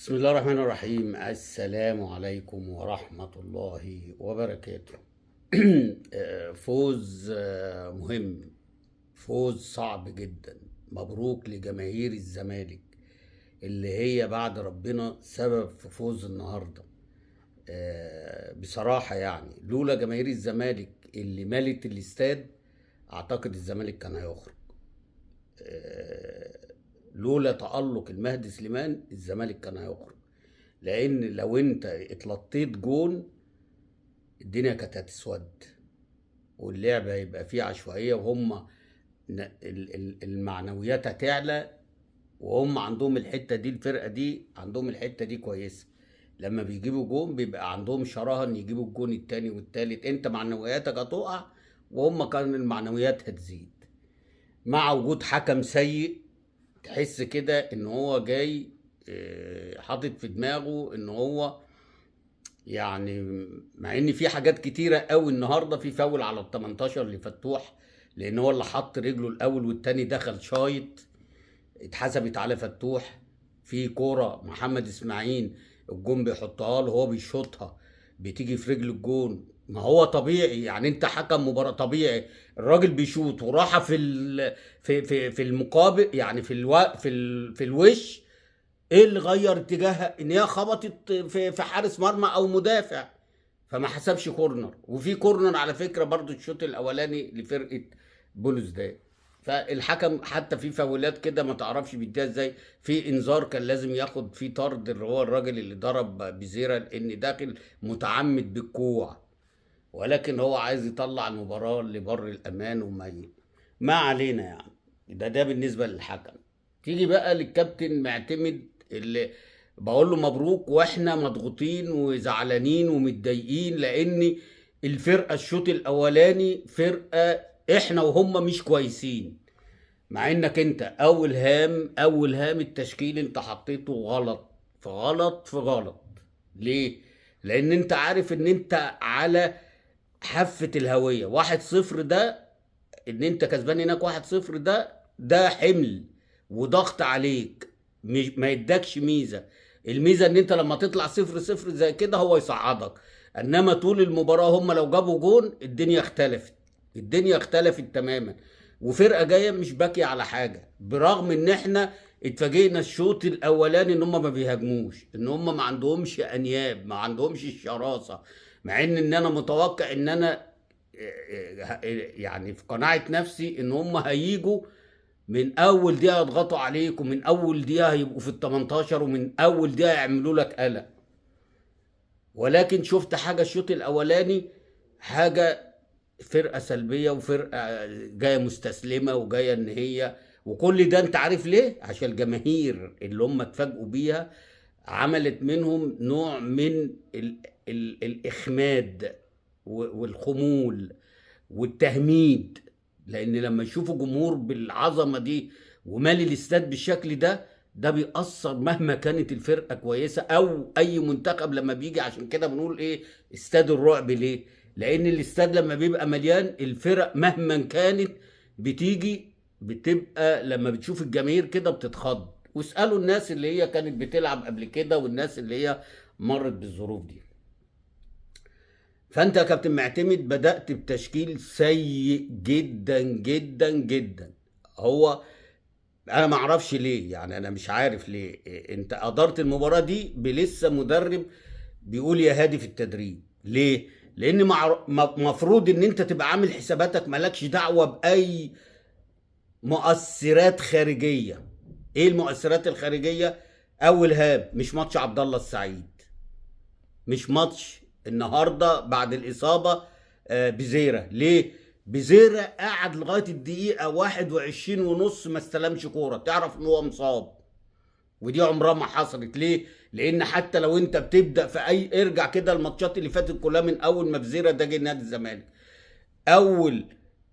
بسم الله الرحمن الرحيم. السلام عليكم ورحمة الله وبركاته. فوز مهم، فوز صعب جدا. مبروك لجماهير الزمالك اللي هي بعد ربنا سبب في فوز النهاردة. بصراحة يعني لولا جماهير الزمالك اللي مالت الاستاد اعتقد الزمالك كان هيخرج. لولا تألق المهدي سليمان الزمالك كان هيخرج، لان لو انت اتلطيت جون الدنيا كانت هتسود واللعبة هيبقى فيه عشوائية، وهم المعنويات هتعلى، وهم عندهم الحتة دي، الفرقة دي عندهم الحتة دي كويسة. لما بيجيبوا جون بيبقى عندهم شراهة ان يجيبوا الجون التاني والتالت، انت معنوياتك هتقع وهم كان المعنويات هتزيد. مع وجود حكم سيء تحس كده ان هو جاي حاطط في دماغه ان هو يعني، مع ان في حاجات كتيره قوي النهارده. في فاول على ال 18 لفتوح، لان هو اللي حط رجله الاول والتاني دخل شايط، اتحسبت على فتوح. في كوره محمد اسماعيل الجون بيحطها له، هو بيشوطها بتيجي في رجل الجون. ما هو طبيعي يعني، انت حكم مباراه طبيعي الراجل بيشوط وراحه في المقابل، يعني في الوش. ايه اللي غير اتجاهها؟ ان هي خبطت في حارس مرمى او مدافع، فما حسبش كورنر. وفي كورنر على فكره برضو الشوط الاولاني لفرقه بولوس ده. فالحكم حتى في فاولات كده ما تعرفش بيديها ازاي. في انذار كان لازم ياخد فيه طرد، اللي هو الراجل اللي ضرب بزيرة لان داخل متعمد بالكوع، ولكن هو عايز يطلع المباراه لبر الامان ما علينا يعني. ده بالنسبه للحكم. تيجي بقى للكابتن معتمد اللي بقول له مبروك، واحنا مضغوطين وزعلانين ومتضايقين لان الفرقه الشوط الاولاني فرقه احنا وهم مش كويسين. مع انك انت اول هام التشكيل انت حطيته غلط في غلط في غلط. ليه؟ لان انت عارف ان انت على حافة الهوية. 1-0 ده، ان انت كسبان هناك 1-0 ده حمل وضغط عليك، مش ما يدكش ميزة. الميزة ان انت لما تطلع 0-0 زي كده هو يصعدك، انما طول المباراة هم لو جابوا جون الدنيا اختلفت تماما. وفرقة جاية مش باكية على حاجة، برغم ان احنا اتفاجئنا الشوط الاولاني ان هم ما بيهاجموش، ان هم ما عندهمش انياب، ما عندهمش الشراسة. مع ان انا متوقع ان انا يعني في قناعة نفسي ان هم هيجوا من اول دقيقة يضغطوا عليك، ومن اول دقيقة هيبقوا في ال 18، ومن اول دقيقة يعملوا لك قلق. ولكن شفت حاجة الشوط الاولاني، حاجة فرقة سلبية وفرقة جاية مستسلمة وجاية ان هي، وكل ده انت عارف ليه؟ عشان الجماهير اللي هم اتفاجئوا بيها عملت منهم نوع من الإخماد والخمول والتهميد. لأن لما يشوفوا جمهور بالعظمة دي ومالي الاستاد بالشكل ده بيأثر مهما كانت الفرقة كويسة أو أي منتخب لما بيجي. عشان كده بنقول إيه؟ استاد الرعب. ليه؟ لأن الاستاد لما بيبقى مليان الفرق مهما كانت بتبقى لما بتشوف الجماهير كده بتتخض. واسألوا الناس اللي هي كانت بتلعب قبل كده والناس اللي هي مرت بالظروف دي. فانت يا كابتن معتمد بدأت بتشكيل سيء جدا جدا جدا. هو انا ما اعرفش ليه، يعني انا مش عارف ليه انت ادارت المباراة دي بلسه مدرب بيقول يا هادي في التدريب. ليه؟ لان مفروض ان انت تبقى عامل حساباتك مالكش دعوة باي مؤثرات خارجية. ايه المؤثرات الخارجية؟ اول هام مش ماتش عبد الله السعيد، مش ماتش النهارده بعد الاصابه. بزيرة ليه؟ بزيرة قعد لغايه الدقيقه 21 ونص ما استلمش كوره، تعرف ان هو مصاب. ودي عمرها ما حصلت. ليه؟ لان حتى لو انت بتبدا في اي، ارجع كده الماتشات اللي فاتت كلها من اول ما بزيرة ده جه نادي الزمالك، اول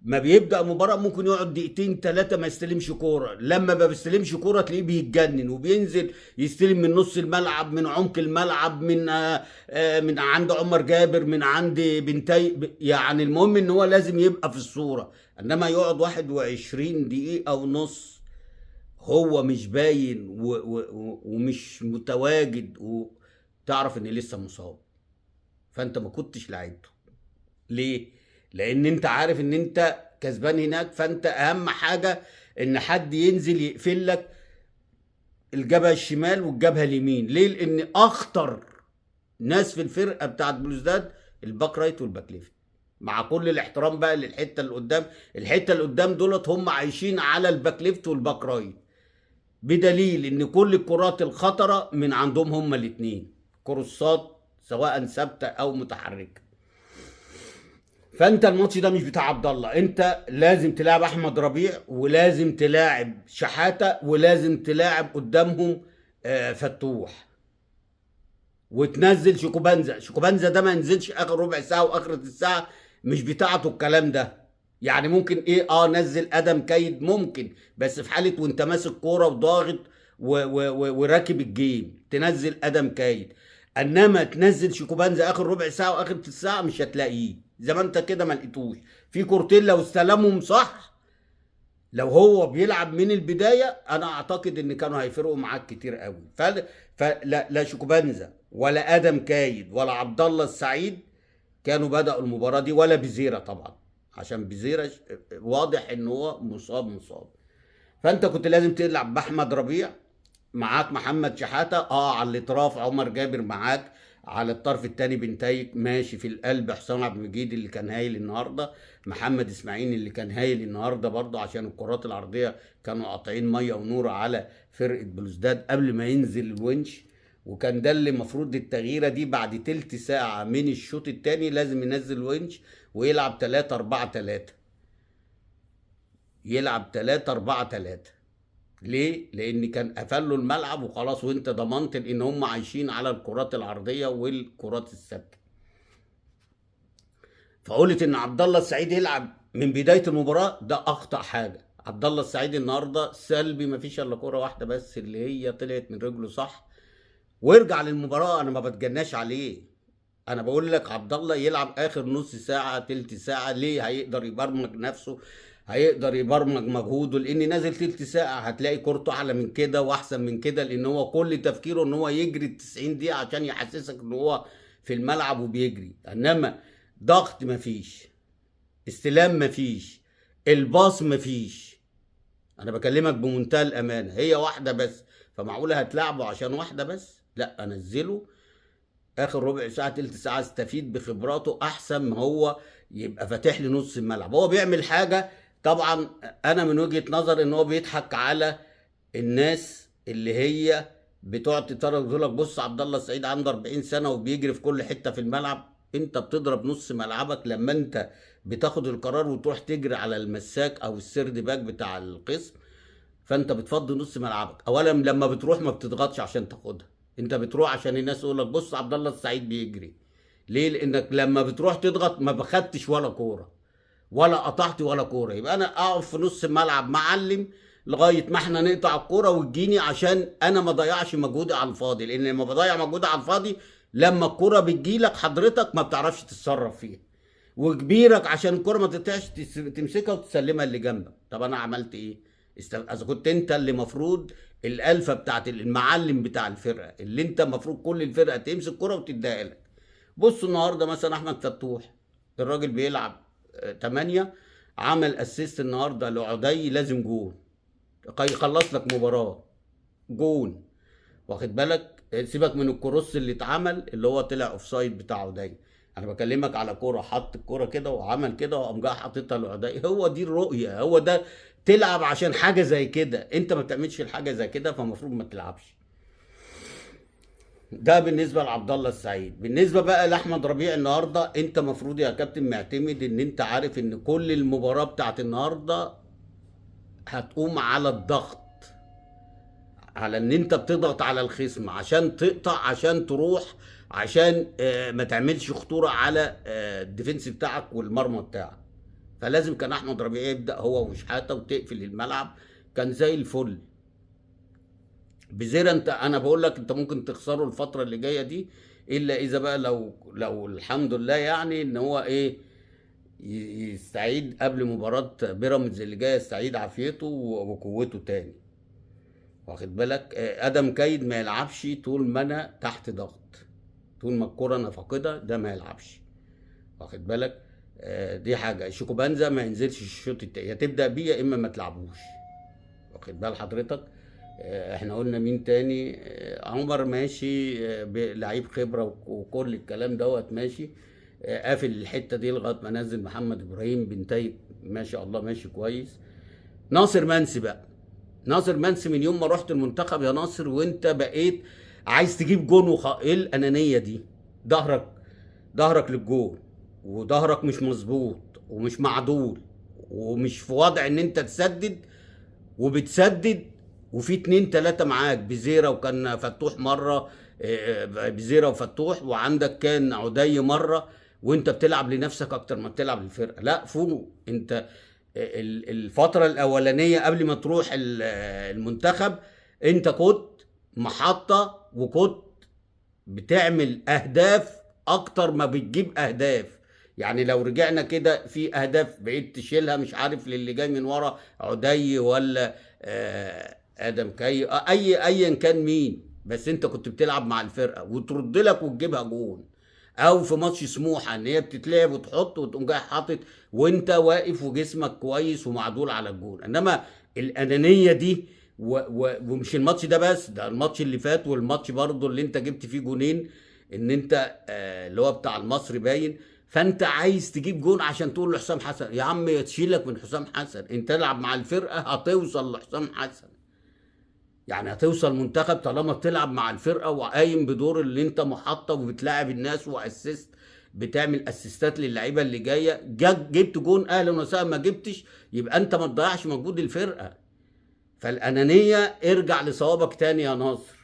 ما بيبدا مباراه ممكن يقعد دقيقتين ثلاثه ما يستلمش كوره. لما ما بيستلمش كوره تلاقيه بيتجنن وبينزل يستلم من نص الملعب، من عمق الملعب، من عند عمر جابر، من عند بنتي. يعني المهم ان هو لازم يبقى في الصوره. انما يقعد 21 دقيقه ونص هو مش باين ومش متواجد، وتعرف ان لسه مصاب، فانت ما كنتش لعبته. ليه؟ لان انت عارف ان انت كسبان هناك، فانت اهم حاجه ان حد ينزل يقفل لك الجبهه الشمال والجبهه اليمين. ليه؟ لان اخطر ناس في الفرقه بتاعت بلوزداد الباك رايت والباك ليفت. مع كل الاحترام بقى للحته اللي قدام، الحته اللي قدام دولت هم عايشين على الباك ليفت والباك رايت، بدليل ان كل الكرات الخطره من عندهم هم الاثنين، كروسات سواء ثابته او متحركه. فانت الماتش ده مش بتاع عبد الله، انت لازم تلاعب احمد ربيع، ولازم تلاعب شحاته، ولازم تلاعب قدامهم فتوح، وتنزل شيكوبانزا. شيكوبانزا ده ما ينزلش اخر ربع ساعه واخر الساعه، مش بتاعته الكلام ده. يعني ممكن ايه، نزل ادم كيد ممكن، بس في حاله وانت ماسك كوره وضاغط وراكب الجيم تنزل ادم كيد. انما تنزل شيكوبانزا اخر ربع ساعه واخر الساعه مش هتلاقيه، زي ما انت كده ما لقيتوش في كورتين. لو استلمهم صح، لو هو بيلعب من البدايه، انا اعتقد ان كانوا هيفرقوا معاك كتير قوي. فلا لا شيكوبانزا ولا ادم كايد ولا عبد الله السعيد كانوا بدأوا المباراه دي، ولا بزيرة طبعا، عشان بزيرة واضح ان هو مصاب. فانت كنت لازم تلعب باحمد ربيع، معاك محمد شحاته على الاطراف عمر جابر معاك، على الطرف الثاني بنتايج ماشي، في القلب حسام عبد المجيد اللي كان هايل النهارده، محمد اسماعيل اللي كان هايل النهارده برضه، عشان الكرات العرضيه كانوا قاطعين ميه ونور على فرقه بلوزداد قبل ما ينزل الونش. وكان ده اللي المفروض التغييره دي بعد تلت ساعه من الشوط الثاني لازم ينزل ونش ويلعب 3-4-3، يلعب 3-4-3. ليه؟ لان كان قفل له الملعب وخلاص، وانت ضمنت ان هم عايشين على الكرات العرضيه والكرات الثابته. فقلت ان عبد الله السعيد يلعب من بدايه المباراه، ده اخطا حاجه. عبد الله السعيد النهارده سلبي، ما فيش الا كوره واحده بس اللي هي طلعت من رجله صح، وارجع للمباراه. انا ما بتجناش عليه، انا بقول لك عبد الله يلعب اخر نص ساعه تلت ساعه. ليه؟ هيقدر يبرمج نفسه، هيقدر يبرمج مجهوده، لان نازل تلت ساعه هتلاقي كورته اعلى من كده واحسن من كده، لان هو كل تفكيره ان هو يجري ال 90 دقيقه عشان يحسسك ان هو في الملعب وبيجري. انما ضغط مفيش، استلام مفيش، الباص مفيش. انا بكلمك بمنتهى الامانه، هي واحده بس، فمعقوله هتلعبه عشان واحده بس؟ لا، انزله اخر ربع ساعه تلت ساعه، استفيد بخبراته احسن ما هو يبقى فاتح لي نص الملعب. هو بيعمل حاجه طبعا، انا من وجهه نظر ان هو بيضحك على الناس اللي هي بتقعد تتفرج تقول لك بص عبد الله السعيد عنده 40 سنه وبيجري في كل حته في الملعب. انت بتضرب نص ملعبك لما انت بتاخد القرار وتروح تجري على المساك او السيرد باك بتاع القسم، فانت بتفضي نص ملعبك. اولا لما بتروح ما بتضغطش عشان تاخدها، انت بتروح عشان الناس تقول لك بص عبد الله السعيد بيجري. ليه؟ لانك لما بتروح تضغط ما بخدتش ولا كوره ولا قطعت ولا كوره، يبقى انا اقف في نص الملعب معلم لغايه ما احنا نقطع الكوره وتجيني، عشان انا ما ضيعش مجهودي على الفاضي. لان لما بضيع مجهودي على الفاضي، لما الكوره بتجيلك حضرتك ما بتعرفش تتصرف فيها، وكبيرك عشان الكوره ما تقطعش تمسكها وتسلمها اللي جنبك. طب انا عملت ايه؟ اذا كنت انت اللي مفروض الالفه بتاعت المعلم بتاع الفرقه، اللي انت مفروض كل الفرقه تمسك كوره وتديها لك. بص النهارده مثلا احمد فتوح، الراجل بيلعب 8، عمل اسيست النهارده لعدي، لازم جون يخلص لك مباراه، جون. واخد بالك؟ سيبك من الكروس اللي اتعمل اللي هو طلع اوفسايد بتاع عدي، انا بكلمك على كوره، حط الكوره كده وعمل كده وقام جاي حاططها لعدي. هو دي الرؤيه، هو ده تلعب عشان حاجه زي كده. انت ما بتعملش الحاجه زي كده، فالمفروض ما تلعبش. ده بالنسبه لعبد الله السعيد. بالنسبه بقى لاحمد ربيع النهارده، انت مفروض يا كابتن معتمد ان انت عارف ان كل المباراه بتاعت النهارده هتقوم على الضغط، على ان انت بتضغط على الخصم عشان تقطع، عشان تروح، عشان ما تعملش خطوره على الديفنس بتاعك والمرمى بتاعك. فلازم كان احمد ربيع يبدا هو وشحاته وتقفل الملعب، كان زي الفل. بزيرة انا بقول لك انت ممكن تخسره الفتره اللي جايه دي، الا اذا بقى لو الحمد لله يعني ان هو ايه يستعيد قبل مباراه بيراميدز اللي جايه، يستعيد عافيته وقوته تاني. واخد بالك؟ ادم كايد ما يلعبش طول ما انا تحت ضغط، طول ما الكرة انا فاقدها ده ما يلعبش، واخد بالك؟ دي حاجة. شيكوبانزا ما ينزلش الشوط التاني، يا تبدأ بيه يا اما ما تلعبوش، واخد بال حضرتك؟ احنا قلنا مين تاني؟ عمر ماشي، لعيب خبرة وكل الكلام دوت ماشي، قافل الحتة دي لغاية ما نزل محمد ابراهيم بنتايج ما شاء الله ماشي كويس. ناصر منسي بقى، ناصر منسي من يوم ما رحت المنتخب يا ناصر وانت بقيت عايز تجيب جون ايه الانانية دي؟ ظهرك، ظهرك للجون، وظهرك مش مظبوط ومش معدول، ومش في وضع ان انت تسدد، وبتسدد وفي اتنين تلاتة معاك، بزيرة وكان فتوح مرة، بزيرة وفتوح، وعندك كان عدي مرة، وانت بتلعب لنفسك اكتر ما بتلعب للفرقة. لا فوق انت. الفترة الاولانية قبل ما تروح المنتخب انت كنت محطة، وكنت بتعمل اهداف اكتر ما بتجيب اهداف. يعني لو رجعنا كده في اهداف بقيت تشيلها مش عارف للي جاي من ورا، عدي ولا ادم كاي، ايا كان مين، بس انت كنت بتلعب مع الفرقه وترد لك وتجيبها جون. او في ماتش سموحه ان هي بتتلعب وتحط وتقوم جاي حاطط وانت واقف وجسمك كويس ومعدول على الجون. انما الانانيه دي ومش الماتش ده بس، ده الماتش اللي فات والماتش برضه اللي انت جبت فيه جونين، ان انت اللي هو بتاع المصري باين. فانت عايز تجيب جون عشان تقول لحسام حسن يا عم تشيلك من حسام حسن، انت العب مع الفرقه هتوصل لحسام حسن. يعني هتوصل منتخب طالما بتلعب مع الفرقه وقايم بدور اللي انت محطه وبتلاعب الناس واسيست، بتعمل اسيستات للعيبه اللي جايه. جبت جون اهلا وسهلا، ما جبتش يبقى انت ما تضيعش مجهود الفرقه. فالانانيه ارجع لصوابك تاني يا ناصر،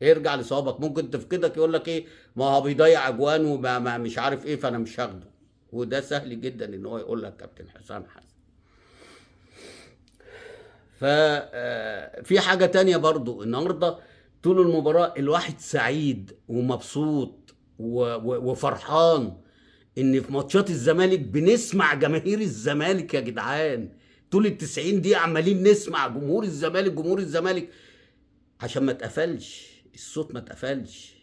ارجع لصوابك. ممكن تفقدك يقول لك ايه، ما هو بيضيع اجوان وما مش عارف ايه فانا مش هاخده، وده سهل جدا ان هو يقول لك كابتن حسام حسن. ففي حاجة تانية برضو النهاردة، طول المباراة الواحد سعيد ومبسوط وفرحان ان في ماتشات الزمالك بنسمع جماهير الزمالك يا جدعان. طول ال90 دقيقة عمالين نسمع جمهور الزمالك، جمهور الزمالك، عشان ما اتقفلش الصوت، ما اتقفلش.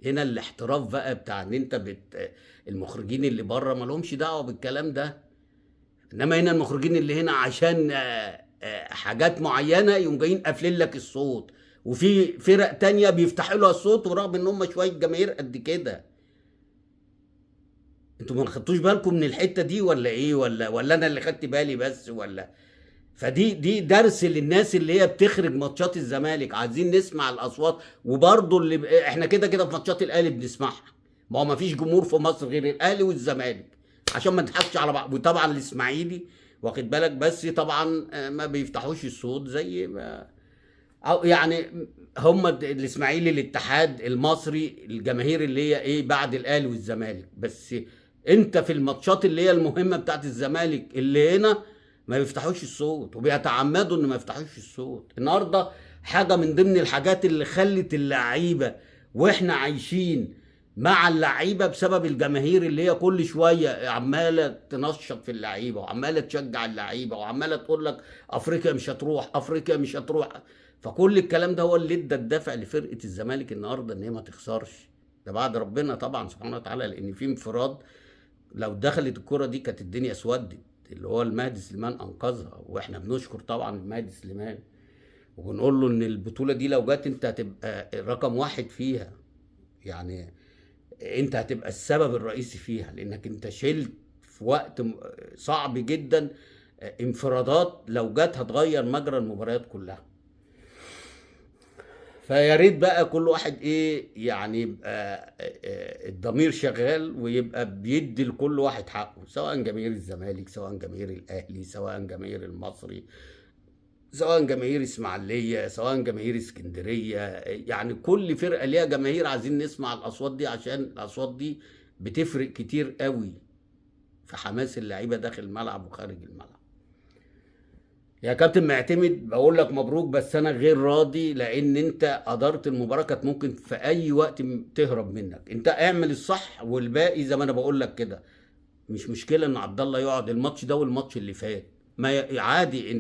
هنا الاحتراف بقى بتاع ان انت المخرجين اللي بره ما لهمش دعوة بالكلام ده، انما هنا المخرجين اللي هنا عشان حاجات معينه يقوم جايين قافلين لك الصوت، وفي فرق تانية بيفتحوا لها الصوت ورغم ان هم شويه جماهير قد كده. انتوا ما خدتوش بالكم من الحته دي ولا ايه؟ ولا انا اللي خدت بالي بس؟ ولا فدي درس للناس اللي هي بتخرج ماتشات الزمالك، عايزين نسمع الاصوات. وبرضه اللي احنا كده كده في ماتشات الاهلي بنسمعها، ما هو ما فيش جمهور في مصر غير الاهلي والزمالك، عشان ما نضحكش على بعض. وطبعا الاسماعيلي واخد بالك، بس طبعا ما بيفتحوش الصوت زي ما أو يعني هم الاسماعيلي، الاتحاد المصري، الجماهير اللي هي ايه بعد الاهلي والزمالك. بس انت في الماتشات اللي هي المهمه بتاعت الزمالك اللي هنا ما بيفتحوش الصوت، وبيتعمدوا ان ما يفتحوش الصوت. النهارده حاجه من ضمن الحاجات اللي خلت اللعيبه واحنا عايشين مع اللعيبه بسبب الجماهير اللي هي كل شويه عماله تنشط في اللعيبه وعماله تشجع اللعيبه وعماله تقول لك افريقيا مش هتروح، افريقيا مش هتروح. فكل الكلام ده هو اللي ادى الدافع لفرقه الزمالك النهارده ان هي ما تخسرش. ده بعد ربنا طبعا سبحانه وتعالى، لان في انفراد لو دخلت الكره دي كانت الدنيا اسودت، اللي هو المهدي سليمان انقذها. واحنا بنشكر طبعا المهدي سليمان وبنقول له ان البطوله دي لو جت انت هتبقى رقم واحد فيها، يعني انت هتبقى السبب الرئيسي فيها، لانك انت شلت في وقت صعب جدا انفرادات لو جت هتغير مجرى المباريات كلها. فيا ريت بقى كل واحد ايه يعني يبقى الضمير شغال ويبقى بيدي لكل واحد حقه، سواء جماهير الزمالك، سواء جماهير الاهلي، سواء جماهير المصري، سواء جماهير اسماعيليه، سواء جماهير اسكندريه. يعني كل فرقه ليها جماهير، عايزين نسمع الاصوات دي عشان الاصوات دي بتفرق كتير قوي في حماس اللعيبه داخل الملعب وخارج الملعب. يا كابتن معتمد بقول لك مبروك، بس انا غير راضي لان انت اداره المباراه كانت ممكن في اي وقت تهرب منك. انت اعمل الصح والباقي زي ما انا بقول لك كده. مش مشكله ان عبد الله يقعد الماتش ده والماتش اللي فات، ما عادي.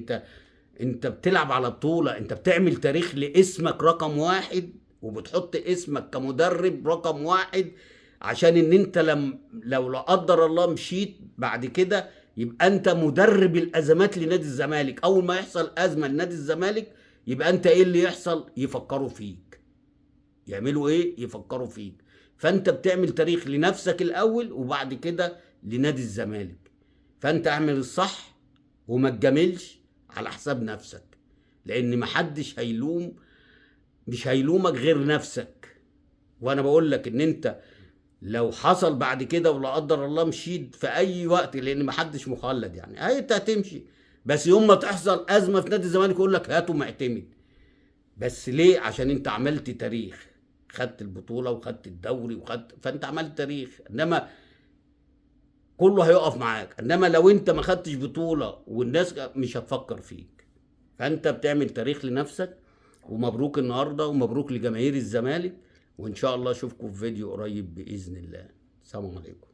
انت بتلعب على بطولة، انت بتعمل تاريخ لاسمك رقم واحد، وبتحط اسمك كمدرب رقم واحد، عشان ان انت لو لا قدر الله مشيت بعد كده، يبقى انت مدرب الازمات لنادي الزمالك. اول ما يحصل ازمة لنادي الزمالك، يبقى انت ايه اللي يحصل؟ يفكروا فيك. يعملوا ايه؟ يفكروا فيك. فانت بتعمل تاريخ لنفسك الاول، وبعد كده لنادي الزمالك. فانت اعمل الصح وما تجاملش على حساب نفسك، لان محدش مش هيلومك غير نفسك. وانا بقول لك ان انت لو حصل بعد كده ولا قدر الله مشيت في اي وقت، لان محدش مخلد يعني، انت هتمشي، بس يوم ما تحصل ازمه في نادي الزمالك يقول لك هاتوا معتمد. بس ليه؟ عشان انت عملت تاريخ، خدت البطوله وخدت الدوري فانت عملت تاريخ. انما كله هيقف معاك، انما لو انت ما خدتش بطوله والناس مش هتفكر فيك. فانت بتعمل تاريخ لنفسك. ومبروك النهارده، ومبروك لجماهير الزمالك، وان شاء الله اشوفكم في فيديو قريب باذن الله. السلام عليكم.